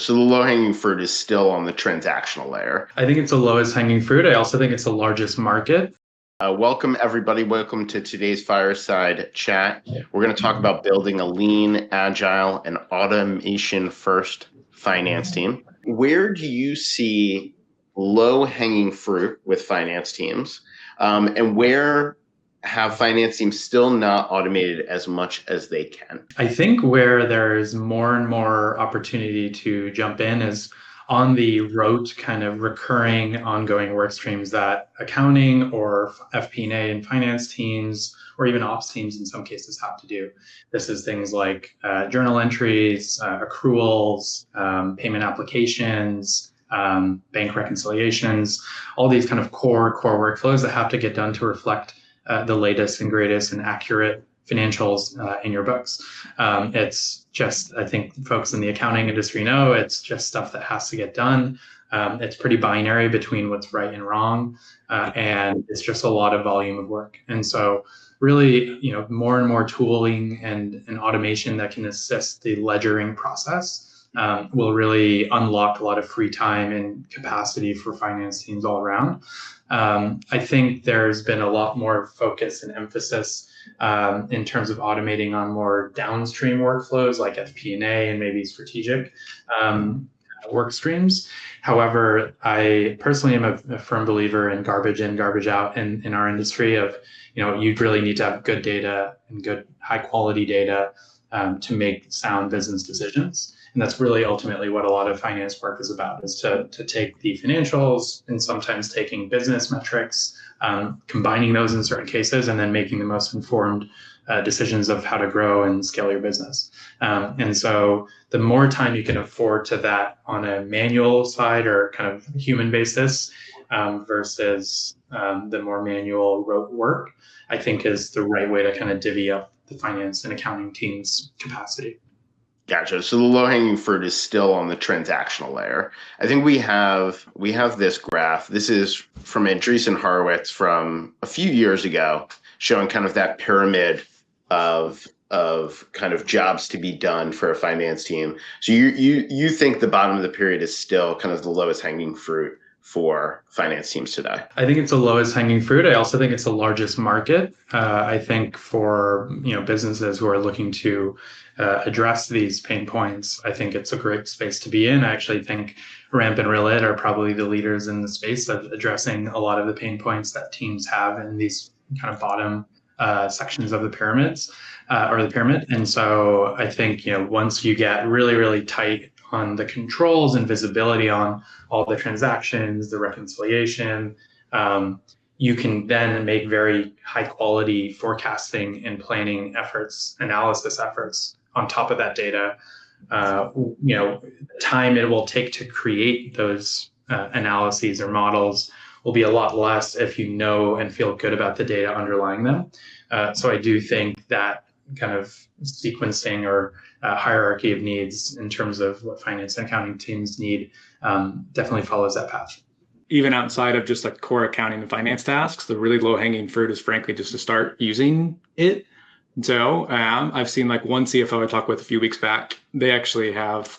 So the low-hanging fruit is still on the transactional layer. I think it's the lowest hanging fruit. I also think it's the largest market. Welcome, everybody. Welcome to today's Fireside Chat. We're going to talk about building a lean, agile, and automation-first finance team. Where do you see low-hanging fruit with finance teams, and where have finance teams still not automated as much as they can? I think where there's more and more opportunity to jump in is on the rote kind of recurring ongoing work streams that accounting or FP&A and finance teams or even ops teams in some cases have to do. This is things like journal entries, accruals, payment applications, bank reconciliations, all these kind of core workflows that have to get done to reflect the latest and greatest and accurate financials in your books. It's just, I think folks in the accounting industry know, it's just stuff that has to get done. It's pretty binary between what's right and wrong, and it's just a lot of volume of work. And so really, more and more tooling and automation that can assist the ledgering process will really unlock a lot of free time and capacity for finance teams all around. I think there's been a lot more focus and emphasis in terms of automating on more downstream workflows like FP&A and maybe strategic work streams. However, I personally am a firm believer in garbage in, garbage out in our industry of, you really need to have good data and good high quality data to make sound business decisions. And that's really ultimately what a lot of finance work is about, is to take the financials and sometimes taking business metrics, combining those in certain cases, and then making the most informed decisions of how to grow and scale your business. And so the more time you can afford to that on a manual side or kind of human basis versus the more manual rote work, I think is the right way to kind of divvy up the finance and accounting team's capacity. Gotcha. So the low-hanging fruit is still on the transactional layer. I think we have this graph. This is from Andreessen Horowitz from a few years ago, showing kind of that pyramid of kind of jobs to be done for a finance team. So you think the bottom of the pyramid is still kind of the lowest hanging fruit for finance teams today? I think it's the lowest hanging fruit. I also think it's the largest market. I think for businesses who are looking to address these pain points, I think it's a great space to be in. I actually think Ramp and Relit are probably the leaders in the space of addressing a lot of the pain points that teams have in these kind of bottom sections of the pyramids or the pyramid. And so I think once you get really tight on the controls and visibility on all the transactions, the reconciliation, you can then make very high quality forecasting and planning efforts, analysis efforts on top of that data. The time it will take to create those analyses or models will be a lot less if you know and feel good about the data underlying them. So I do think that kind of sequencing or hierarchy of needs in terms of what finance and accounting teams need definitely follows that path. Even outside of just like core accounting and finance tasks, the really low hanging fruit is frankly just to start using it. So I've seen like one CFO I talked with a few weeks back, they actually have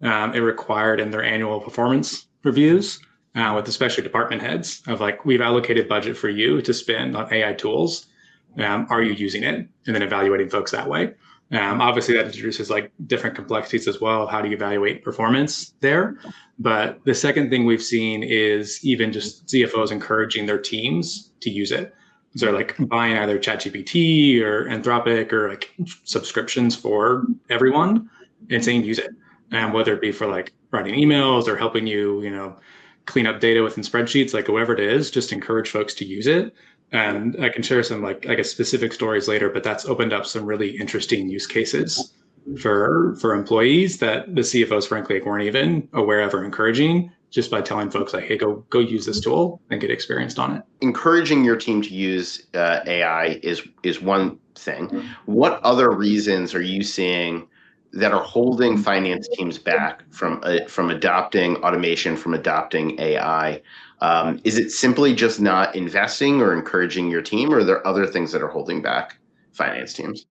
it required in their annual performance reviews with especially department heads of like, we've allocated budget for you to spend on AI tools. Are you using it? And then evaluating folks that way. Obviously that introduces like different complexities as well. How do you evaluate performance there? But the second thing we've seen is even just CFOs encouraging their teams to use it. So they're like buying either ChatGPT or Anthropic or like subscriptions for everyone and saying use it. And whether it be for like writing emails or helping you, clean up data within spreadsheets, like whoever it is, just encourage folks to use it. And I can share some like, I guess, specific stories later, but that's opened up some really interesting use cases for employees that the CFOs, frankly, weren't even aware of or encouraging, just by telling folks like, hey, go use this tool and get experienced on it. Encouraging your team to use AI is one thing. What other reasons are you seeing that are holding finance teams back from adopting automation, from adopting AI? Is it simply just not investing or encouraging your team, or are there other things that are holding back finance teams?